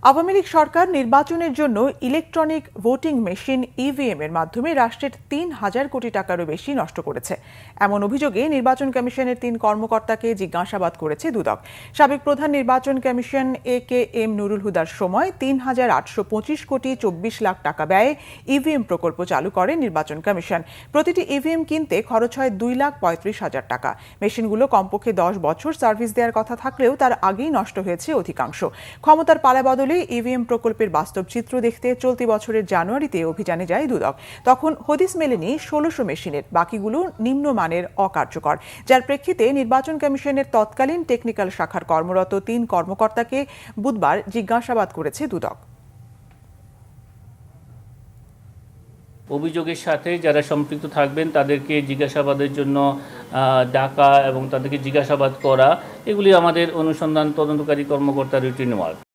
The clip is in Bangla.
আওয়ামী লীগ সরকার নির্বাচনের জন্য ইলেকট্রনিক ভোটিং মেশিন ইভিএম এর মাধ্যমে রাষ্ট্রের ৩,০০০ কোটি টাকারও বেশি নষ্ট করেছে। এমন অভিযোগে নির্বাচন কমিশনের ৩ কর্মকর্তাকে জিজ্ঞাসাবাদ করেছে দুদক। সাবেক প্রধান নির্বাচন কমিশন AKM নুরুল হুদার সময় ৩,৮২৫ কোটি ২৪ লাখ টাকা ব্যয়ে ইভিএম প্রকল্প চালু করে নির্বাচন কমিশন। প্রতিটি ইভিএম কিনতে খরচ হয় ২,৩৫,০০০ টাকা। মেশিনগুলো কমপক্ষে ১০ বছর সার্ভিস দেওয়ার কথা থাকলেও তার আগেই নষ্ট হয়েছে অধিকাংশ। ক্ষমতার পালাবদলে ইভিএম প্রকল্পের বাস্তব চিত্র দেখতে চলতি বছরের জানুয়ারিতে অভিযানে যায় দুদক। তখন হদিস মেলেনি ১৬০০ মেশিনের, বাকিগুলো নিম্নমানের অকার্যকর, যার প্রেক্ষিতে নির্বাচন কমিশনের তৎকালীন টেকনিক্যাল শাখার কর্মরত ৩ কর্মকর্তাকে বুধবার জিজ্ঞাসাবাদ করেছে দুদক। অভিযোগের সাথে যারা সম্পৃক্ত থাকবেন তাদেরকে জিজ্ঞাসাবাদের জন্য ডাকা এবং তাদেরকে জিজ্ঞাসাবাদ করা, এগুলি আমাদের অনুসন্ধান তদন্তকারী কর্মকর্তার রুটিন ওয়ার্ক।